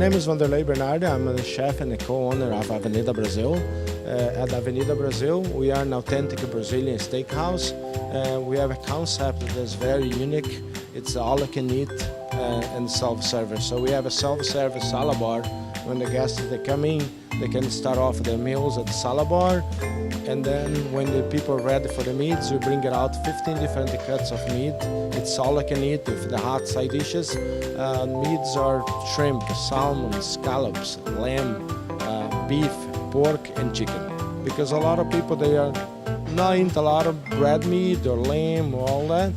name is Vanderlei Bernardi. I'm the chef and the co-owner of Avenida Brazil. At Avenida Brazil, we are an authentic Brazilian steakhouse. We have a concept that's very unique. It's all you can eat and self-service. So we have a self-service salad bar. When the guests they come in, they can start off their meals at the salad bar. And then when the people are ready for the meats, we bring it out 15 different cuts of meat. It's all you can eat with the hot side dishes. Meats are shrimp, salmon, scallops, lamb, beef, pork, and chicken. Because a lot of people, they are not into a lot of red meat or lamb or all that,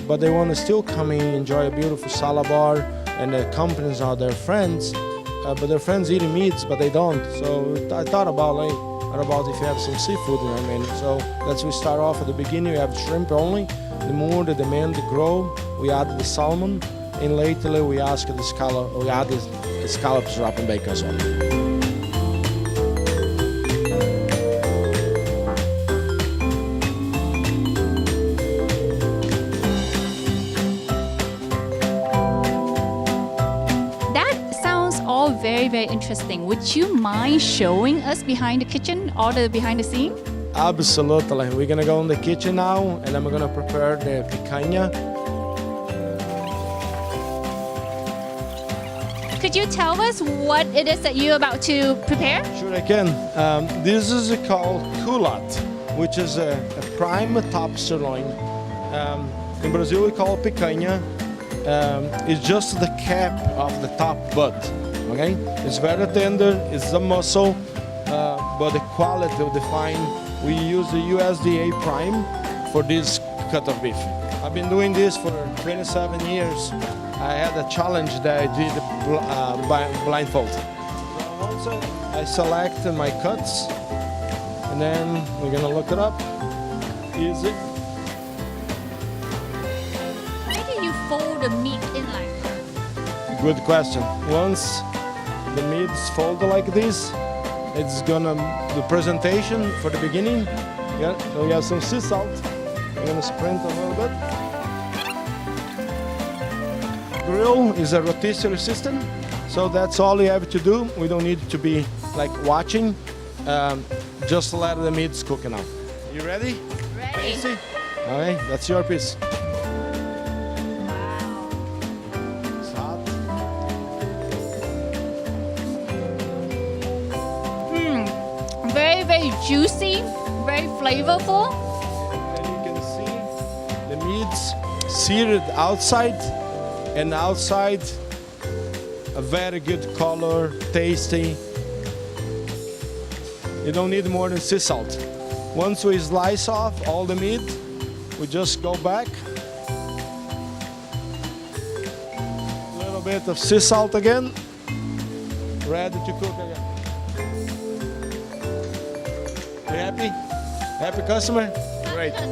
but they want to still come in, enjoy a beautiful salad bar, and their companies are their friends, but their friends eating meats, but they don't. So I thought about what about if you have some seafood in our menu? So that's we start off at the beginning. We have shrimp only. The more the demand grow, we add the salmon, and later we ask the scallop. We add the scallops, wrap and bacon as well. Very, very interesting. Would you mind showing us behind the kitchen, or the behind the scene? Absolutely. We're gonna go in the kitchen now, and I'm gonna prepare the picanha. Could you tell us what it is that you're about to prepare? Sure I can. This is called culotte, which is a prime top sirloin. In Brazil we call it picanha. It's just the cap of the top butt. Okay, it's very tender, it's a muscle, but the quality of the fine, we use the USDA prime for this cut of beef. I've been doing this for 27 years. I had a challenge that I did blindfold. So also, I select my cuts, and then we're gonna look it up. Easy. Why do you fold the meat in like that? Good question. Once the meat's folded like this, it's gonna, the presentation for the beginning, yeah, so we have some sea salt. I'm gonna sprint a little bit. Grill is a rotisserie system, so that's all you have to do. We don't need to be like watching, just let the meats cook now. You ready? Ready. Easy. All right, that's your piece. Very juicy, very flavorful. And you can see the meats seared outside, and outside a very good color, tasty. You don't need more than sea salt. Once we slice off all the meat, we just go back. A little bit of sea salt again, ready to cook again. You happy? Happy customer? Great. You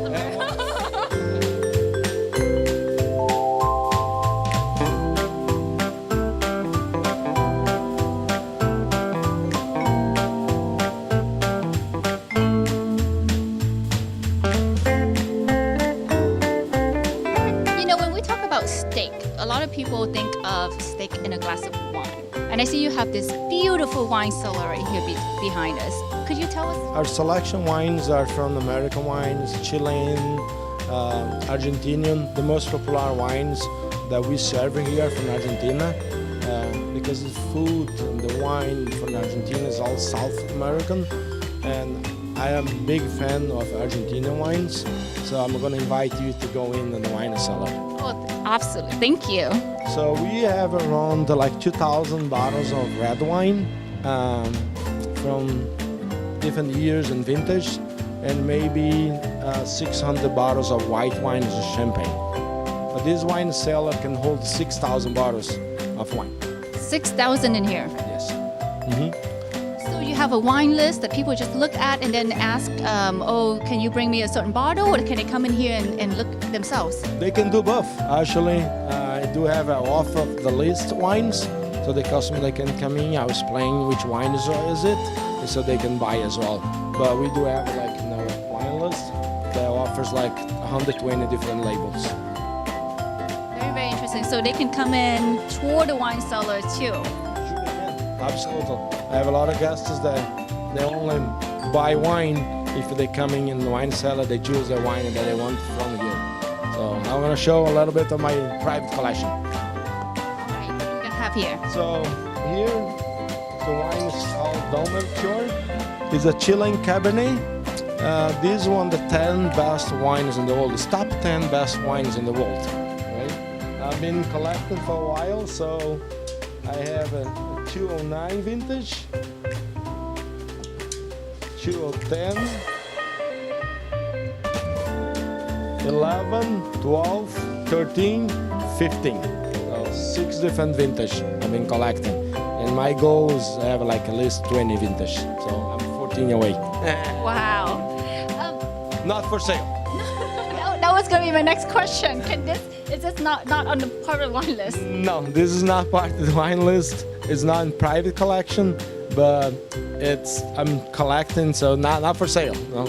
know, when we talk about steak, a lot of people think of steak in a glass of wine. And I see you have this beautiful wine cellar right here behind us. Could you tell us? Our selection wines are from American wines, Chilean, Argentinian. The most popular wines that we serve here from Argentina, because the food and the wine from Argentina is all South American, and I am a big fan of Argentinian wines. So I'm going to invite you to go in the wine cellar. Oh, absolutely. Thank you. So we have around like 2,000 bottles of red wine from different years and vintage, and maybe 600 bottles of white wine and champagne. But this wine cellar can hold 6,000 bottles of wine. 6,000 in here. Yes. So you have a wine list that people just look at and then ask, oh, can you bring me a certain bottle, or can they come in here and look themselves? They can do both. Actually, I do have an offer of the list wines, so the customer they can come in. I was playing which wine is it, and so they can buy as well. But we do have like wine list that offers like 120 different labels. Very, very interesting. So they can come in toward the wine cellar too. Absolutely. I have a lot of guests that they only buy wine if they coming in the wine cellar. They choose the wine that they want from here. So I'm going to show a little bit of my private collection. All right, what do you have here? So here, the wine is called Dom Melchior. It's a Chilean Cabernet. This is one of the 10 best wines in the world. It's top 10 best wines in the world. Right? I've been collecting for a while, so I have a 2009 vintage, 2010, 11, 12, 13, 15. So 6 different vintage I've been collecting. And my goal is to have like at least 20 vintage. So I'm 14 away. Wow. Not for sale. That was going to be my next question. Is this not on the part of the wine list? No, this is not part of the wine list. It's not in private collection, but I'm collecting, so not for sale. No.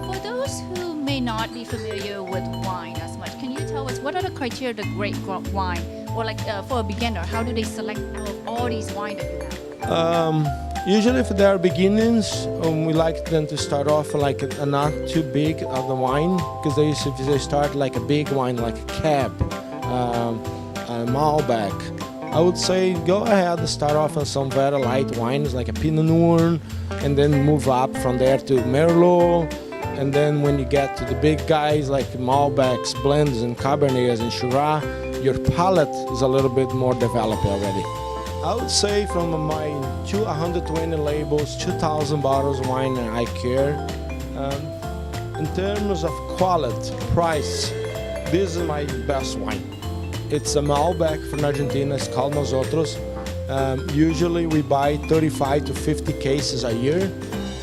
For those who may not be familiar with wine as much, can you tell us what are the criteria of the great wine? Or like for a beginner, how do they select out of all these wines that you have? Usually, if they are beginners, we like them to start off like a not too big of the wine, because if they start like a big wine, like a Cab, a Malbec, I would say go ahead and start off on some very light wines like a Pinot Noir, and then move up from there to Merlot, and then when you get to the big guys like Malbecs, blends, and Cabernets and Shiraz, your palate is a little bit more developed already. I would say from my 120 labels, 2,000 bottles of wine I care. In terms of quality, price, this is my best wine. It's a Malbec from Argentina, it's called Nosotros. Usually we buy 35 to 50 cases a year,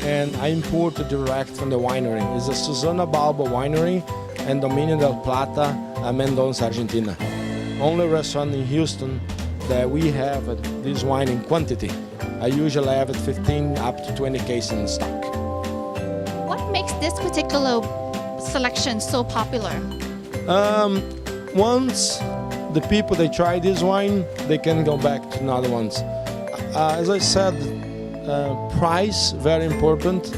and I import it direct from the winery. It's a Susana Balbo winery and Dominio del Plata, Mendoza, Argentina. Only restaurant in Houston that we have this wine in quantity. I usually have it 15 up to 20 cases in stock. What makes this particular selection so popular? Once the people they try this wine, they can go back to another ones. As I said, price very important,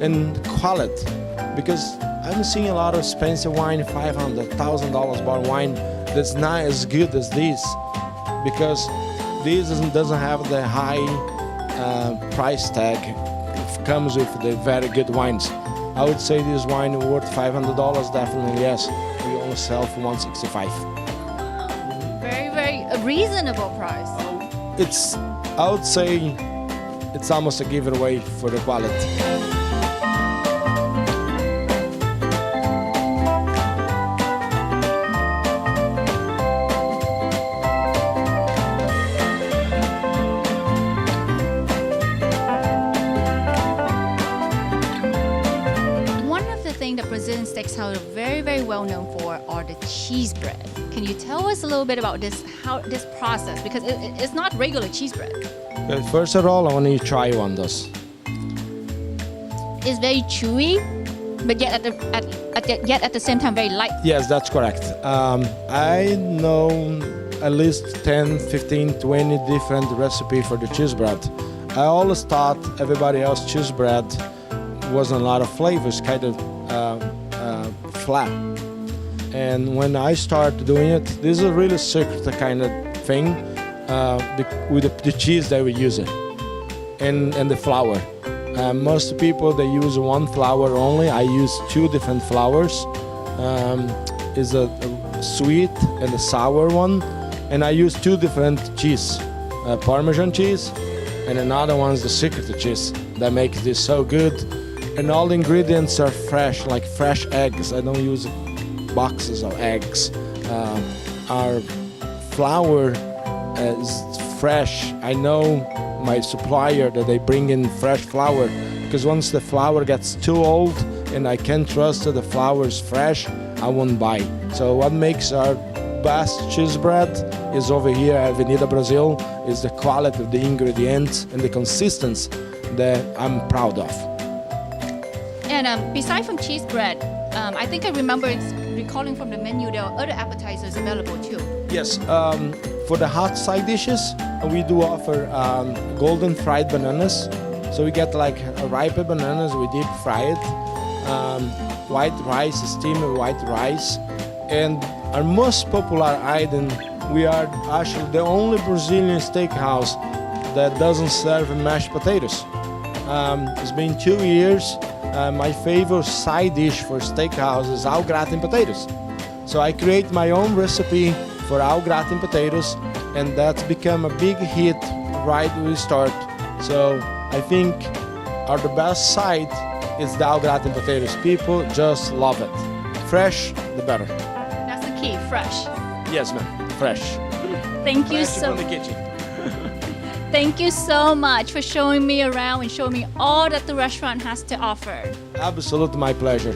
and quality, because I'm seeing a lot of expensive wine, $500, $1,000 bottle wine that's not as good as this, because this doesn't have the high price tag. It comes with the very good wines. I would say this wine worth $500, definitely yes. We only sell for $165. Very reasonable price. I would say it's almost a giveaway for the quality. The Brazilian steakhouse are very well known for are the cheese bread. Can you tell us a little bit about this process, because it's not regular cheese bread? Well, first of all, I want you to try one of those. It's very chewy, but yet at the same time very light. Yes, that's correct. I know at least 10, 15, 20 different recipes for the cheese bread. I always thought everybody else cheese bread wasn't a lot of flavors, kind of flat. And when I started doing it, this is a really secret kind of thing with the cheese that we use it and the flour. Most people, they use one flour only. I use 2 different flours. Is a sweet and a sour one. And I use 2 different cheese, Parmesan cheese, and another one is the secret cheese that makes this so good. And all the ingredients are fresh, like fresh eggs. I don't use boxes of eggs. Our flour is fresh. I know my supplier that they bring in fresh flour, because once the flour gets too old and I can't trust that the flour is fresh, I won't buy. So what makes our best cheese bread is over here at Avenida Brazil, is the quality of the ingredients and the consistency that I'm proud of. And besides from cheese bread, I think I remember recalling from the menu there are other appetizers available too. Yes, For the hot side dishes, we do offer golden fried bananas. So we get like ripe bananas, we deep fry it. White rice, steamed white rice. And our most popular item, we are actually the only Brazilian steakhouse that doesn't serve mashed potatoes. It's been 2 years. My favorite side dish for steakhouse is au gratin potatoes. So I create my own recipe for au gratin potatoes, and that's become a big hit right when we start. So I think the best side is the au gratin potatoes. People just love it. Fresh, the better. That's the key, fresh. Yes, ma'am, fresh. Thank you Fresh so from the kitchen. Thank you so much for showing me around and showing me all that the restaurant has to offer. Absolutely my pleasure.